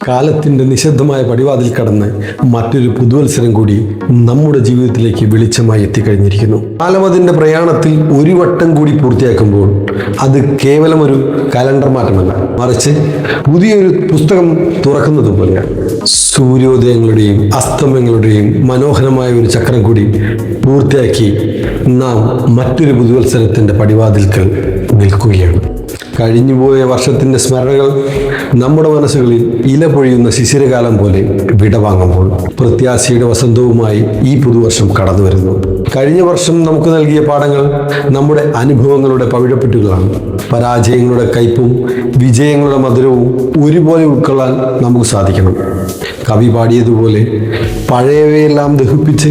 കാലത്തിൻ്റെ നിശബ്ദമായ പടിവാതിൽ കടന്ന് മറ്റൊരു പുതുവത്സരം കൂടി നമ്മുടെ ജീവിതത്തിലേക്ക് വെളിച്ചമായി എത്തിക്കഴിഞ്ഞിരിക്കുന്നു. കാലം അതിൻ്റെ പ്രയാണത്തിൽ ഒരു വട്ടം കൂടി പൂർത്തിയാക്കുമ്പോൾ അത് കേവലം ഒരു കലണ്ടർ മാറ്റമല്ല, മറിച്ച് പുതിയൊരു പുസ്തകം തുറക്കുന്നത് പോലെയാണ്. സൂര്യോദയങ്ങളുടെയും അസ്തമയങ്ങളുടെയും മനോഹരമായ ഒരു ചക്രം കൂടി പൂർത്തിയാക്കി നാം മറ്റൊരു പുതുവത്സരത്തിൻ്റെ പടിവാതിൽക്കൽ നിൽക്കുകയാണ്. കഴിഞ്ഞുപോയ വർഷത്തിൻ്റെ സ്മരണകൾ നമ്മുടെ മനസ്സുകളിൽ ഇല പൊഴിയുന്ന ശിശിരകാലം പോലെ വിടവാങ്ങുമ്പോൾ പ്രത്യാശയുടെ വസന്തവുമായി ഈ പുതുവർഷം കടന്നു വരുന്നു. കഴിഞ്ഞ വർഷം നമുക്ക് നൽകിയ പാഠങ്ങൾ നമ്മുടെ അനുഭവങ്ങളുടെ പവിഴപ്പെട്ടുകളാണ്. പരാജയങ്ങളുടെ കയ്പും വിജയങ്ങളുടെ മധുരവും ഒരുപോലെ ഉൾക്കൊള്ളാൻ നമുക്ക് സാധിക്കണം. കവി പാടിയതുപോലെ പഴയവയെല്ലാം ദഹിപ്പിച്ച്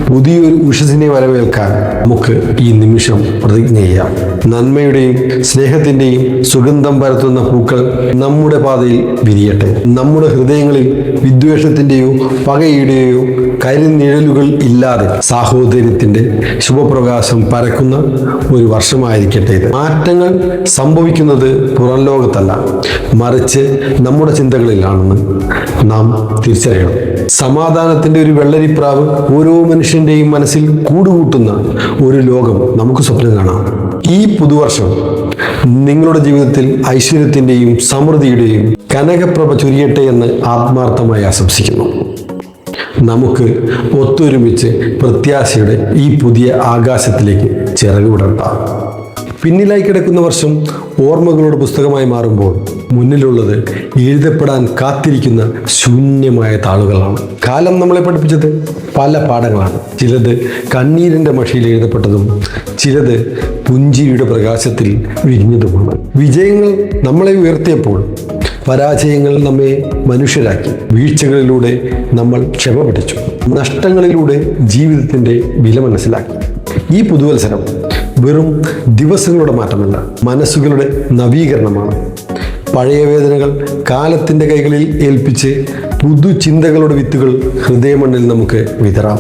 പുതിയൊരു ഉഷസിനെ വരവേൽക്കാൻ നമുക്ക് ഈ നിമിഷം പ്രതിജ്ഞ ചെയ്യാം. നന്മയുടെയും സ്നേഹത്തിൻ്റെയും സുഗന്ധം പരത്തുന്ന പൂക്കൾ നമ്മുടെ പാതയിൽ വിരിയട്ടെ. നമ്മുടെ ഹൃദയങ്ങളിൽ വിദ്വേഷത്തിൻ്റെയോ പകയുടെയോ കരിനിഴലുകൾ ഇല്ലാതെ സാഹോദര്യത്തിൻ്റെ ശുഭപ്രകാശം പരക്കുന്ന ഒരു വർഷമായിരിക്കട്ടെ ഇത്. മാറ്റങ്ങൾ സംഭവിക്കുന്നത് പുറം ലോകത്തല്ല, മറിച്ച് നമ്മുടെ ചിന്തകളിലാണെന്ന് നാം തിരിച്ചറിയണം. സമാധാനത്തിൻ്റെ ഒരു വെള്ളരിപ്രാവ് ഓരോ മനുഷ്യൻ്റെയും മനസ്സിൽ കൂടുകൂട്ടുന്ന ഒരു ലോകം നമുക്ക് സ്വപ്നം കാണാം. ഈ പുതുവർഷം നിങ്ങളുടെ ജീവിതത്തിൽ ഐശ്വര്യത്തിൻ്റെയും സമൃദ്ധിയുടെയും കനകപ്രഭ ചൊരിയട്ടെ എന്ന് ആത്മാർത്ഥമായി ആശംസിക്കുന്നു. നമുക്ക് ഒത്തൊരുമിച്ച് പ്രത്യാശയുടെ ഈ പുതിയ ആകാശത്തിലേക്ക് ചിറക് വിടർത്താം. പിന്നിലായി കിടക്കുന്ന വർഷം ഓർമ്മകളുടെ പുസ്തകമായി മാറുമ്പോൾ മുന്നിലുള്ളത് എഴുതപ്പെടാൻ കാത്തിരിക്കുന്ന ശൂന്യമായ താളുകളാണ്. കാലം നമ്മളെ പഠിപ്പിച്ചത് പല പാഠങ്ങളാണ്. ചിലത് കണ്ണീരിൻ്റെ മഷിയിൽ എഴുതപ്പെട്ടതും ചിലത് പുഞ്ചിരിയുടെ പ്രകാശത്തിൽ വിരിഞ്ഞതുമാണ്. വിജയങ്ങൾ നമ്മളെ ഉയർത്തിയപ്പോൾ പരാജയങ്ങൾ നമ്മെ മനുഷ്യരാക്കി. വീഴ്ചകളിലൂടെ നമ്മൾ ക്ഷമ പഠിച്ചു. നഷ്ടങ്ങളിലൂടെ ജീവിതത്തിൻ്റെ വില മനസ്സിലാക്കി. ഈ പുതുവത്സരം വെറും ദിവസങ്ങളുടെ മാറ്റമല്ല, മനസ്സുകളുടെ നവീകരണമാണ്. പഴയ വേദനകൾ കാലത്തിൻ്റെ കൈകളിൽ ഏൽപ്പിച്ച് പുതുചിന്തകളുടെ വിത്തുകൾ ഹൃദയമണ്ണിൽ നമുക്ക് വിതറാം.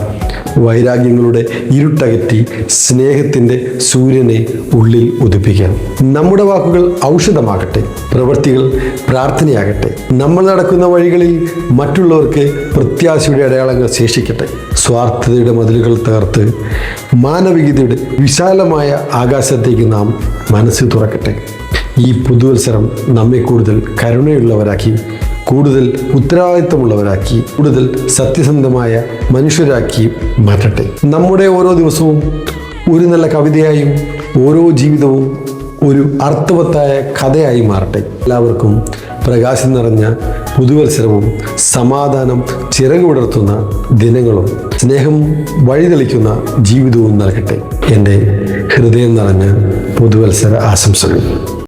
വൈരാഗ്യങ്ങളുടെ ഇരുട്ടകറ്റി സ്നേഹത്തിൻ്റെ സൂര്യനെ ഉള്ളിൽ ഉദിപ്പിക്കാം. നമ്മുടെ വാക്കുകൾ ഔഷധമാകട്ടെ, പ്രവൃത്തികൾ പ്രാർത്ഥനയാകട്ടെ. നമ്മൾ നടക്കുന്ന വഴികളിൽ മറ്റുള്ളവർക്ക് പ്രത്യാശയുടെ അടയാളങ്ങൾ ശേഷിക്കട്ടെ. സ്വാർത്ഥതയുടെ മതിലുകൾ തകർത്ത് മാനവികതയുടെ വിശാലമായ ആകാശത്തേക്ക് നാം മനസ്സ് തുറക്കട്ടെ. ഈ പുതുവത്സരം നമ്മെ കൂടുതൽ കരുണയുള്ളവരാക്കി, കൂടുതൽ ഉത്തരവാദിത്തമുള്ളവരാക്കി, കൂടുതൽ സത്യസന്ധമായ മനുഷ്യരാക്കി മാറ്റട്ടെ. നമ്മുടെ ഓരോ ദിവസവും ഒരു നല്ല കവിതയായും ഓരോ ജീവിതവും ഒരു അർത്ഥവത്തായ കഥയായി മാറട്ടെ. എല്ലാവർക്കും പ്രകാശം നിറഞ്ഞ പുതുവത്സരവും സമാധാനം ചിറക് വിടർത്തുന്ന ദിനങ്ങളും സ്നേഹം വഴിതെളിക്കുന്ന ജീവിതവും നൽകട്ടെ. എൻ്റെ ഹൃദയം നിറഞ്ഞ പുതുവത്സര ആശംസകൾ.